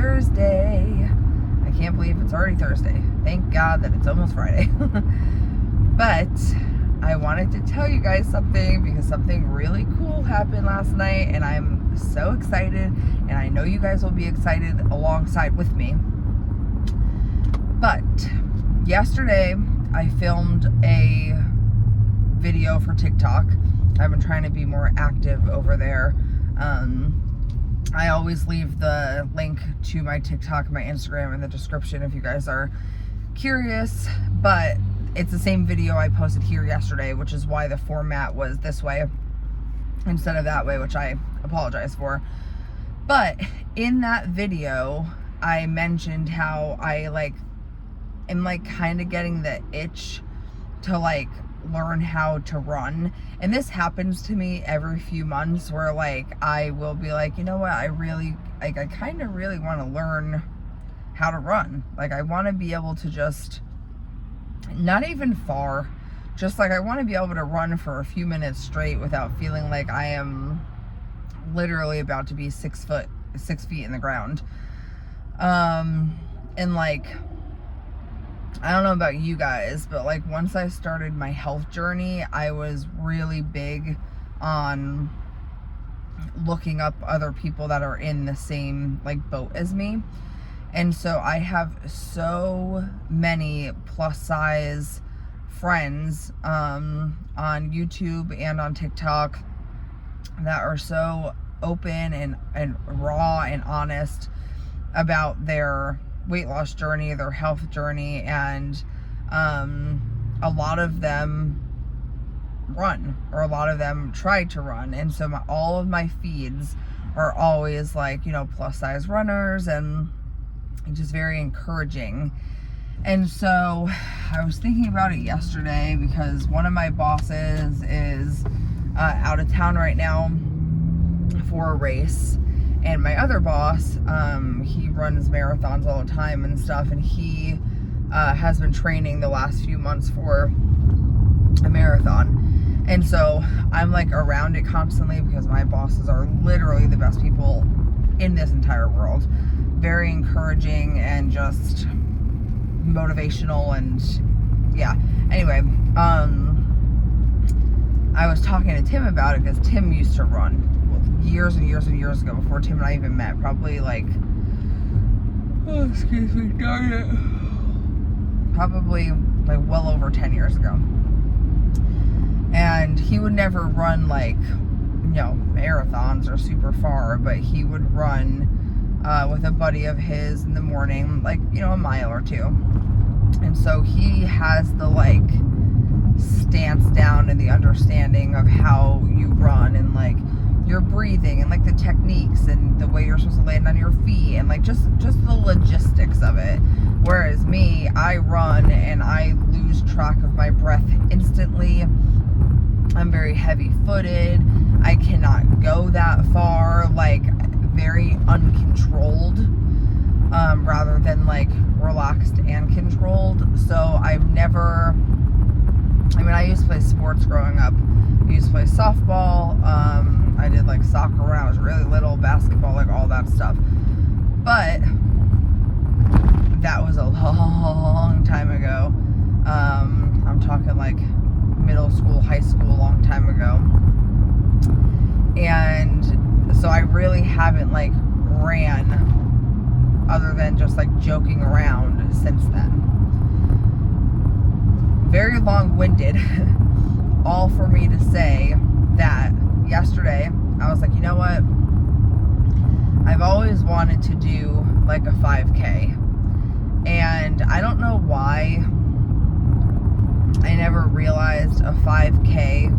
Thursday. I can't believe it's already Thursday. Thank God that it's almost Friday. But I wanted to tell you guys something because something really cool happened last night and I'm so excited, and I know you guys will be excited alongside with me. But yesterday I filmed a video for TikTok. I've been trying to be more active over there. I always leave the link to my TikTok, my Instagram in the description if you guys are curious, but it's the same video I posted here yesterday, which is why the format was this way instead of that way, which I apologize for. But in that video, I mentioned how I am kind of getting the itch to learn how to run. And this happens to me every few months where I will be you know what, I kind of really want to learn how to run. I want to be able to just, not even far, just I want to be able to run for a few minutes straight without feeling like I am literally about to be 6 feet in the ground. And I don't know about you guys, but once I started my health journey, I was really big on looking up other people that are in the same boat as me. And so I have so many plus size friends on YouTube and on TikTok that are so open and raw and honest about their weight loss journey, their health journey, and a lot of them run, or a lot of them try to run. And so all of my feeds are always plus size runners, and just very encouraging. And so I was thinking about it yesterday because one of my bosses is out of town right now for a race. And my other boss, he runs marathons all the time and stuff, and he has been training the last few months for a marathon. And so I'm around it constantly because my bosses are literally the best people in this entire world. Very encouraging and just motivational, and yeah. Anyway, I was talking to Tim about it because Tim used to run years and years and years ago, before Tim and I even met, probably probably well over 10 years ago. And he would never run marathons or super far, but he would run with a buddy of his in the morning, a mile or two. And so he has the stance down and the understanding of how you run, and your breathing, and the techniques, and the way you're supposed to land on your feet, and just the logistics of it. Whereas me, I run and I lose track of my breath instantly. I'm very heavy footed. I cannot go that far, very uncontrolled, rather than relaxed and controlled. So I used to play sports growing up. I used to play softball. I did soccer when I was really little, basketball, all that stuff. But that was a long time ago. I'm talking middle school, high school, long time ago. And so I really haven't ran other than just joking around since then. Very long-winded, all for me to say that yesterday I was you know what, I've always wanted to do a 5K, and I don't know why I never realized a 5K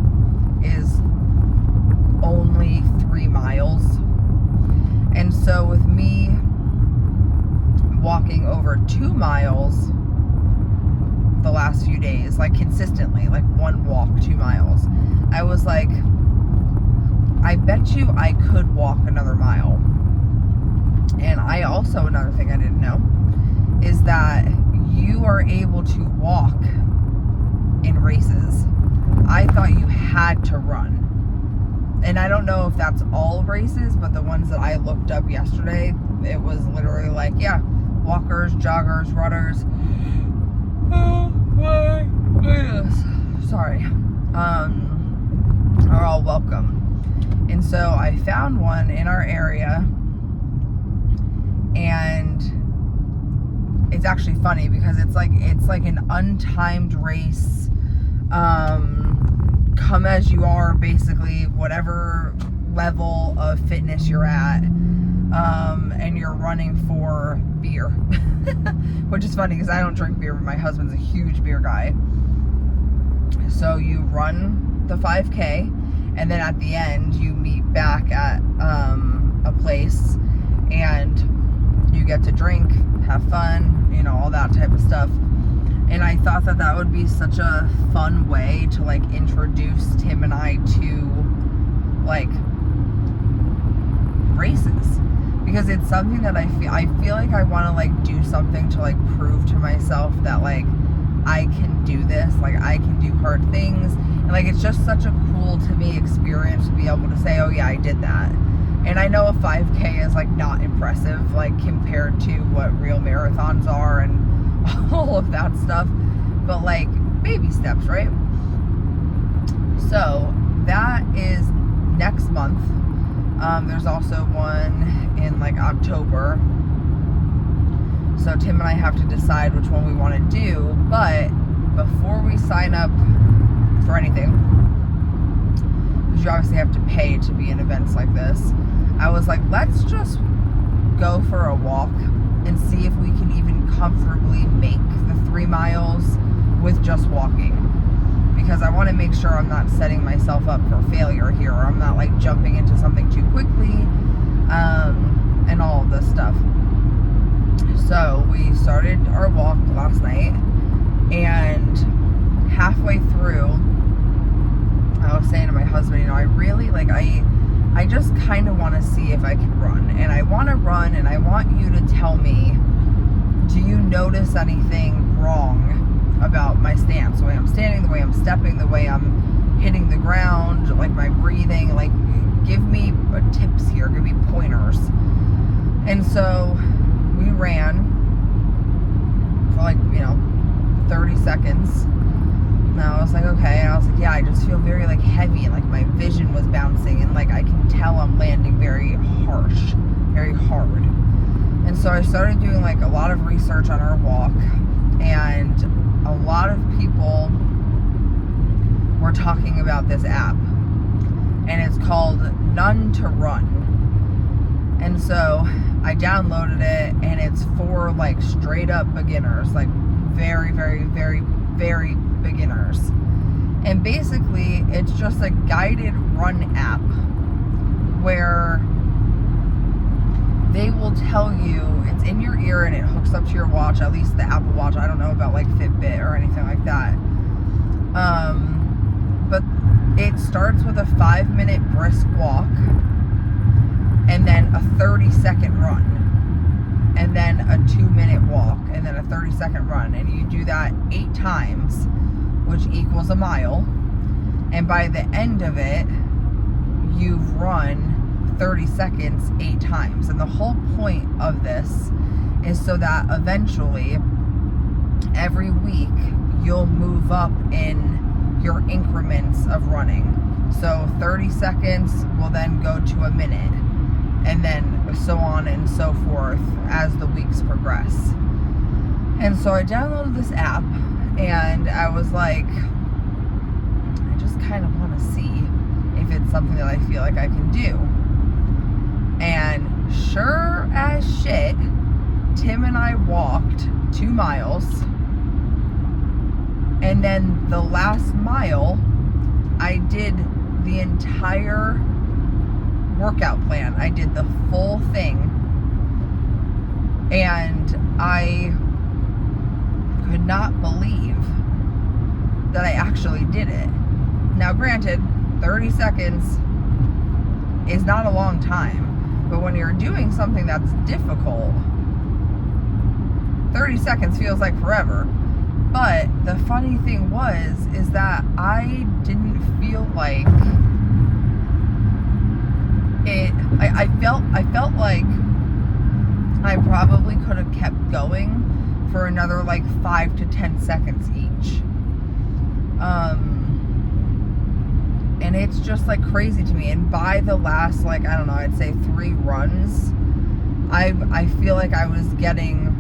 is only 3 miles. And so with me walking over 2 miles the last few days, consistently, one walk 2 miles, I was I bet you I could walk another mile. And I also, another thing I didn't know is that you are able to walk in races. I thought you had to run. And I don't know if that's all races, but the ones that I looked up yesterday, it was literally like, yeah, walkers, joggers, runners. Oh my goodness. Sorry. Are all welcome. And so I found one in our area, and it's actually funny because it's like an untimed race. Come as you are, basically, whatever level of fitness you're at, and you're running for beer. Which is funny because I don't drink beer, but my husband's a huge beer guy. So you run the 5K, and then at the end you meet back at a place, and you get to drink, have fun, you know, all that type of stuff. And I thought that that would be such a fun way to like introduce Tim and I to like races, because it's something that I feel like I want to like do something to like prove to myself that like I can do this, like I can do hard things, and like it's just such a cool to me experience to be able to say, oh yeah, I did that. And I know a 5K is like not impressive like compared to what real marathons are and all of that stuff, but like baby steps, right? So that is next month. There's also one in like October, so Tim and I have to decide which one we want to do. But before we sign up for anything, because you obviously have to pay to be in events like this, I was like, let's just go for a walk and see if we can even comfortably make the 3 miles with just walking, because I want to make sure I'm not setting myself up for failure here, or I'm not like jumping into something too quickly, and all of this stuff. So we started our walk last night, and halfway through I was saying to my husband, you know, I really like, I just kind of want to see if I can run, and I want to run, and I want you to tell me, do you notice anything wrong about my stance, the way I'm standing, the way I'm stepping, the way I'm hitting the ground, like my breathing, like give me tips here, give me pointers. And so we ran for like, you know, 30 seconds. And I was like, okay. And I was like, yeah, I just feel very like heavy, and like my vision was bouncing, and like I can tell I'm landing very harsh, very hard. And so I started doing like a lot of research on our walk, and a lot of people were talking about this app, and it's called None to Run. And so I downloaded it, and it's for like straight up beginners, like very, very, very, very beginners. And basically it's just a guided run app where they will tell you, it's in your ear and it hooks up to your watch, at least the Apple Watch. I don't know about like Fitbit or anything like that. But it starts with a 5-minute brisk walk, and then a 30-second run, and then a 2-minute walk, and then a 30-second run. And you do that 8 times, which equals a mile. And by the end of it, you've run 30 seconds 8 times. And the whole point of this is so that eventually every week you'll move up in your increments of running. So 30 seconds will then go to a minute, and then so on and so forth as the weeks progress. And so I downloaded this app, and I was like, I just kind of want to see if it's something that I feel like I can do. And sure as shit, Tim and I walked 2 miles, and then the last mile I did the entire workout plan. I did the full thing, and I could not believe that I actually did it. Now granted, 30 seconds is not a long time, but when you're doing something that's difficult, 30 seconds feels like forever. But the funny thing is that I didn't feel like I felt like I probably could have kept going for another like 5 to 10 seconds each. And it's just like crazy to me. And by the last, like, I don't know, I'd say 3 runs, I feel like I was getting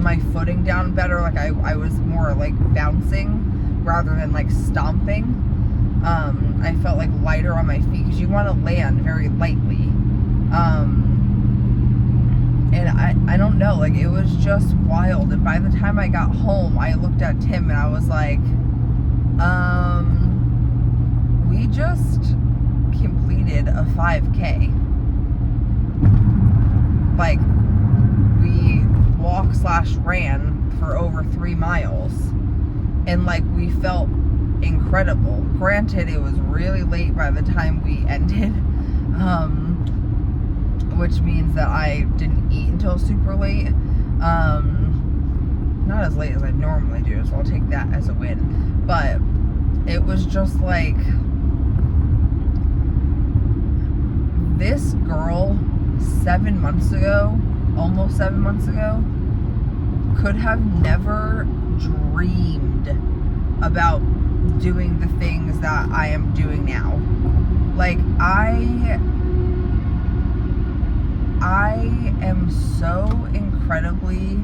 my footing down better. Like I was more like bouncing rather than like stomping. I felt like lighter on my feet because you want to land very lightly. And I don't know, like it was just wild. And by the time I got home, I looked at Tim and I was like, we just completed a 5K. Like, we walk/ran for over 3 miles. And like, we felt incredible. Granted, it was really late by the time we ended. Which means that I didn't eat until super late. Not as late as I normally do, so I'll take that as a win. But it was just like, this girl 7 months ago, almost 7 months ago, could have never dreamed about doing the things that I am doing now. Like, I am so incredibly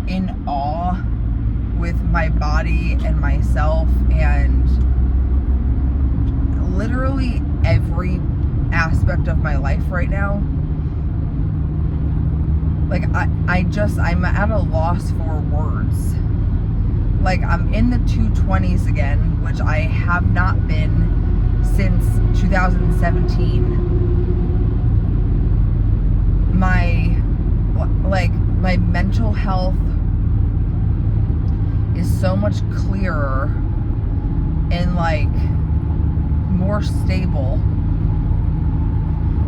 in awe with my body and myself and literally every aspect of my life right now. Like, I'm at a loss for words. Like, I'm in the 220s again, which I have not been since 2017. My mental health is so much clearer and like more stable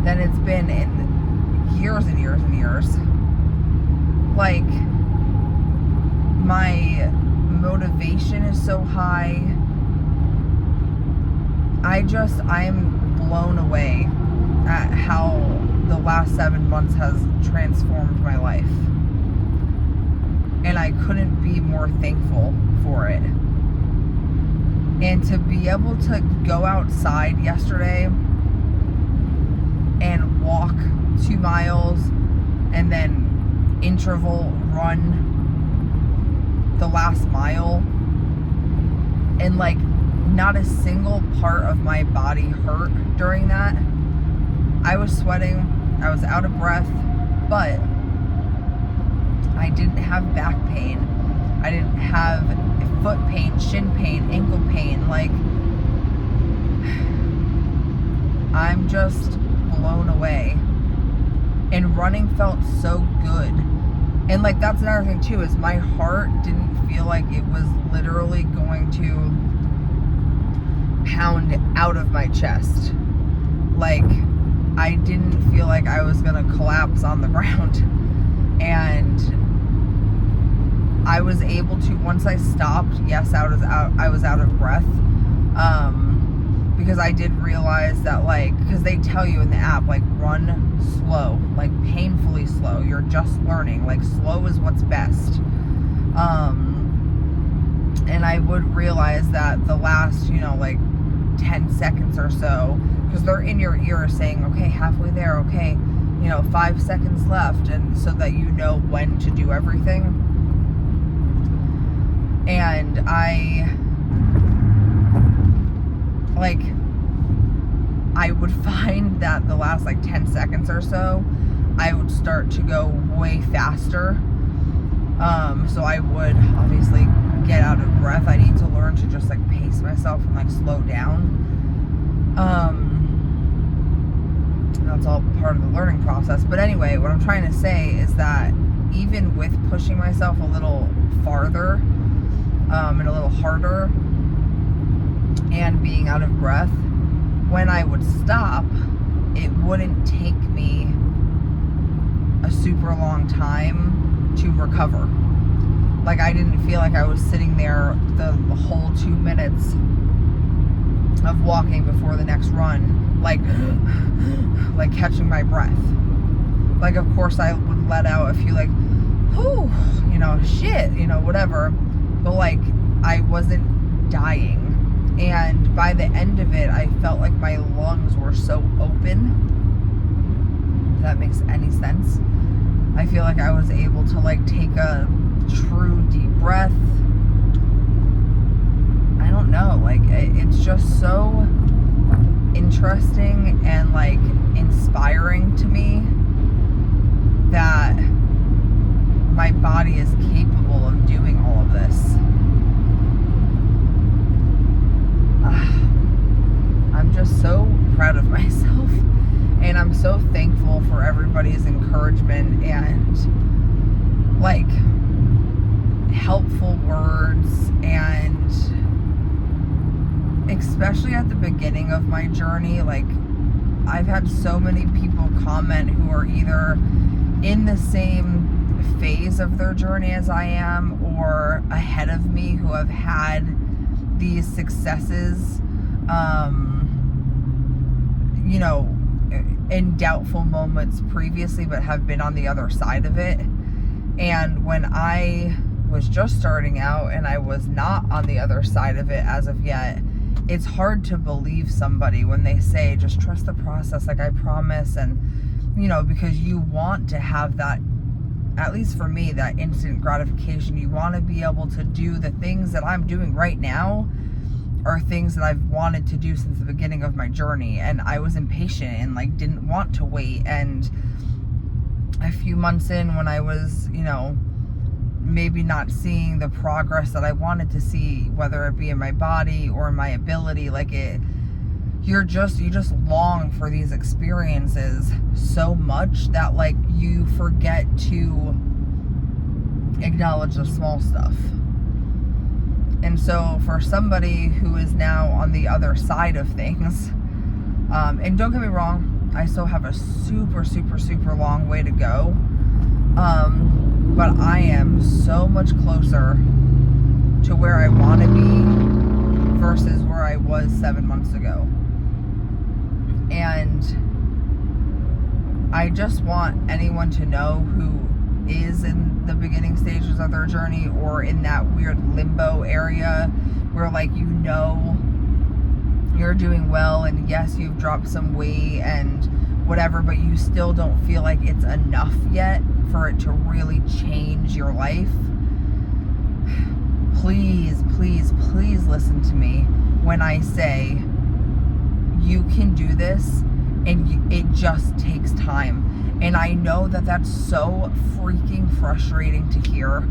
than it's been in years and years and years. Like, my motivation is so high. I'm blown away at how the last 7 months has transformed my life. And I couldn't be more thankful for it. And to be able to go outside yesterday and walk 2 miles and then interval run the last mile, and like not a single part of my body hurt during that. I was sweating, I was out of breath, but I didn't have back pain. I didn't have foot pain, shin pain, ankle pain. Like, I'm just blown away. And running felt so good. And like, that's another thing too, is my heart didn't feel like it was literally going to pound out of my chest. Like, I didn't feel like I was gonna collapse on the ground. And I was able to, once I stopped, yes, I was out of breath. Because I did realize that, like, because they tell you in the app, like, run slow, like painfully slow. You're just learning. Like, slow is what's best. And I would realize that the last, like 10 seconds or so, because they're in your ear saying, okay, halfway there, okay, 5 seconds left, and so that you know when to do everything. And I would find that the last 10 seconds or so, I would start to go way faster. So I would obviously get out of breath. I need to learn to just pace myself and slow down. That's all part of the learning process. But anyway, what I'm trying to say is that even with pushing myself a little farther, and a little harder, and being out of breath, when I would stop, it wouldn't take me a super long time to recover. Like, I didn't feel like I was sitting there the whole 2 minutes of walking before the next run like catching my breath. Like, of course I would let out a few like, whew, you know, shit, you know, whatever. But like, I wasn't dying. And by the end of it, I felt like my lungs were so open. If that makes any sense. I feel like I was able to like take a true deep breath. I don't know, like it's just so interesting and like inspiring to me that my body is capable of doing all of this. I'm just so proud of myself, and I'm so thankful for everybody's encouragement and like helpful words, and especially at the beginning of my journey, like I've had so many people comment who are either in the same phase of their journey as I am or ahead of me, who have had these successes, you know, in doubtful moments previously, but have been on the other side of it. And when I was just starting out and I was not on the other side of it as of yet, it's hard to believe somebody when they say, just trust the process, like I promise. And, you know, because you want to have that, at least for me, that instant gratification. You want to be able to do the things that I'm doing right now are things that I've wanted to do since the beginning of my journey. And I was impatient and like didn't want to wait. And a few months in, when I was, you know, maybe not seeing the progress that I wanted to see, whether it be in my body or in my ability, like you just long for these experiences so much that like you forget to acknowledge the small stuff. And so for somebody who is now on the other side of things, and don't get me wrong, I still have a super, super, super long way to go. But I am so much closer to where I want to be versus where I was 7 months ago. And I just want anyone to know who is in the beginning stages of their journey or in that weird limbo area where like, you know, you're doing well and yes, you've dropped some weight and whatever, but you still don't feel like it's enough yet for it to really change your life. Please, please, please listen to me when I say you can do this, and it just takes time. And I know that that's so freaking frustrating to hear,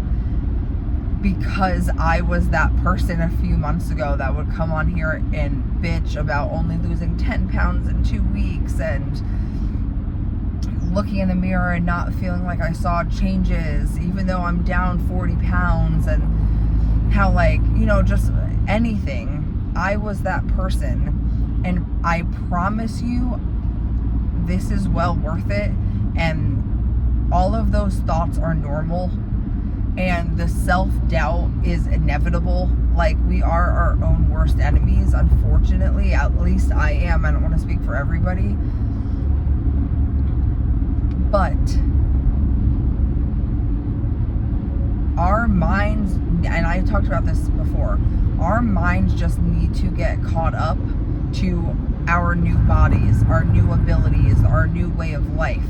because I was that person a few months ago that would come on here and bitch about only losing 10 pounds in 2 weeks and looking in the mirror and not feeling like I saw changes, even though I'm down 40 pounds, and how like, you know, just anything. I was that person, and I promise you this is well worth it. And all of those thoughts are normal, and the self-doubt is inevitable. Like, we are our own worst enemies, unfortunately. At least I am. I don't want to speak for everybody, but our minds, and I talked about this before, our minds just need to get caught up to our new bodies, our new abilities, our new way of life.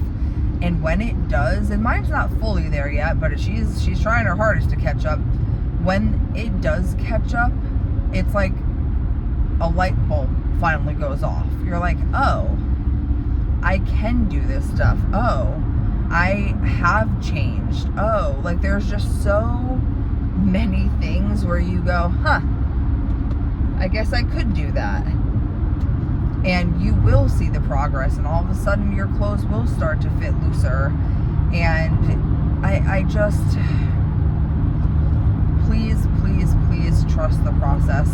And when it does, and mine's not fully there yet, but she's trying her hardest to catch up. When it does catch up, it's like a light bulb finally goes off. You're like, oh, I can do this stuff. Oh, I have changed. Oh, like there's just so many things where you go, huh, I guess I could do that. And you will see the progress, and all of a sudden your clothes will start to fit looser. And I just, please, please, please trust the process.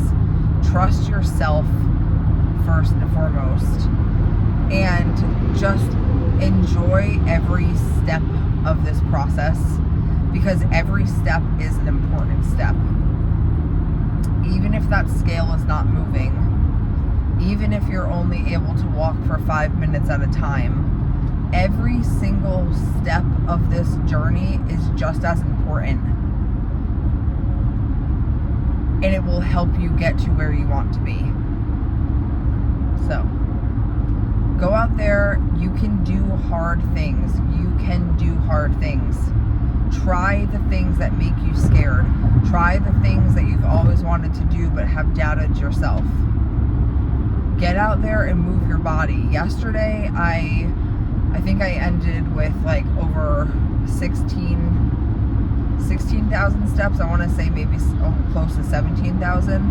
Trust yourself first and foremost. And just enjoy every step of this process, because every step is an important step. Even if that scale is not moving, even if you're only able to walk for 5 minutes at a time, every single step of this journey is just as important. And it will help you get to where you want to be. So, go out there. You can do hard things. You can do hard things. Try the things that make you scared. Try the things that you've always wanted to do but have doubted yourself. Get out there and move your body. Yesterday, I think I ended with like over 16,000 steps. I want to say maybe close to 17,000.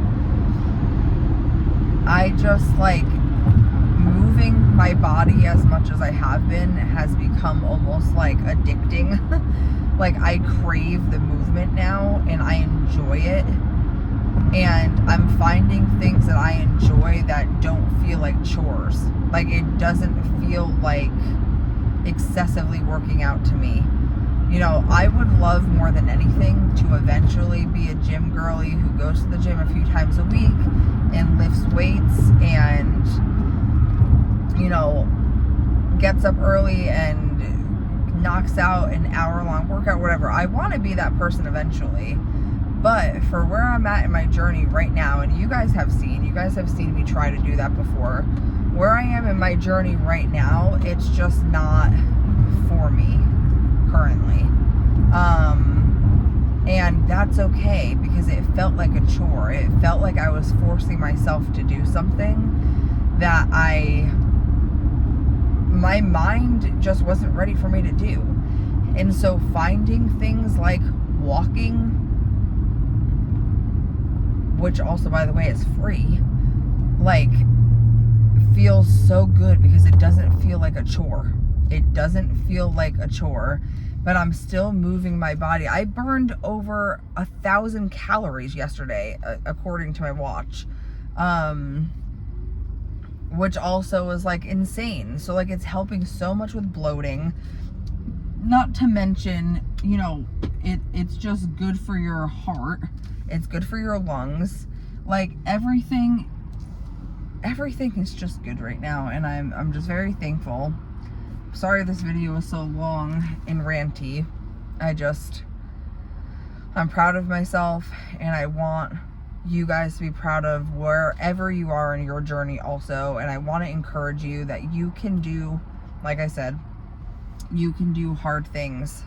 I just like moving my body as much as I have been has become almost like addicting. Like I crave the movement now and I enjoy it. And I'm finding things that I enjoy that don't feel like chores. Like it doesn't feel like excessively working out to me. You know, I would love more than anything to eventually be a gym girly who goes to the gym a few times a week and lifts weights and, you know, gets up early and knocks out an hour-long workout, whatever. I want to be that person eventually. But for where I'm at in my journey right now, and you guys have seen me try to do that before. Where I am in my journey right now, it's just not for me currently. And that's okay because it felt like a chore. It felt like I was forcing myself to do something that my mind just wasn't ready for me to do. And so finding things like walking, which also, by the way, is free, like, feels so good because it doesn't feel like a chore. It doesn't feel like a chore, but I'm still moving my body. I burned over 1,000 calories yesterday, according to my watch, which also was like insane. So like it's helping so much with bloating. Not to mention, you know, it's just good for your heart. It's good for your lungs. Like everything is just good right now, and I'm just very thankful. Sorry this video was so long and ranty. I'm proud of myself, and I want you guys to be proud of wherever you are in your journey also. And I want to encourage you that you can do, like I said, you can do hard things.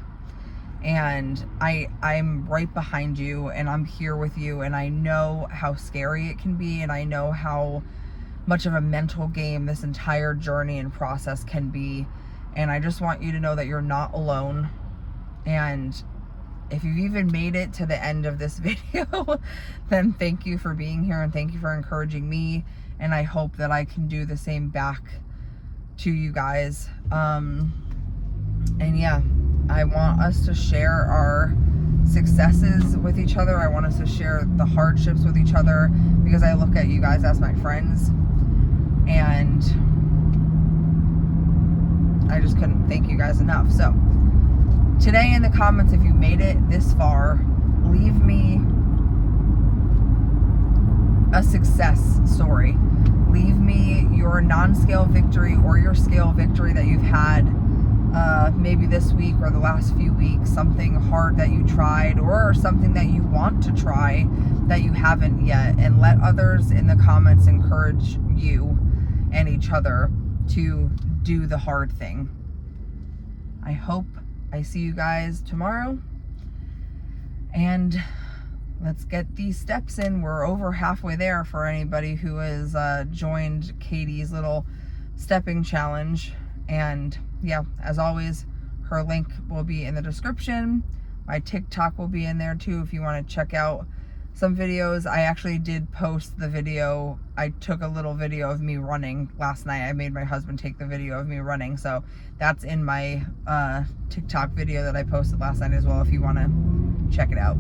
And I'm right behind you, and I'm here with you, and I know how scary it can be, and I know how much of a mental game this entire journey and process can be. And I just want you to know that you're not alone. And if you've even made it to the end of this video, then thank you for being here, and thank you for encouraging me. And I hope that I can do the same back to you guys. And yeah, I want us to share our successes with each other. I want us to share the hardships with each other because I look at you guys as my friends. And I just couldn't thank you guys enough. So today in the comments, if you made it this far, leave me a success story. Leave me your non-scale victory or your scale victory that you've had maybe this week or the last few weeks. Something hard that you tried, or something that you want to try that you haven't yet. And let others in the comments encourage you and each other to do the hard thing. I hope I see you guys tomorrow, and let's get these steps in. We're over halfway there for anybody who has joined Katie's little stepping challenge. And yeah, as always, her link will be in the description. My TikTok will be in there too if you want to check out some videos. I actually did post the video. I took a little video of me running last night. I made my husband take the video of me running, so that's in my TikTok video that I posted last night as well if you want to check it out.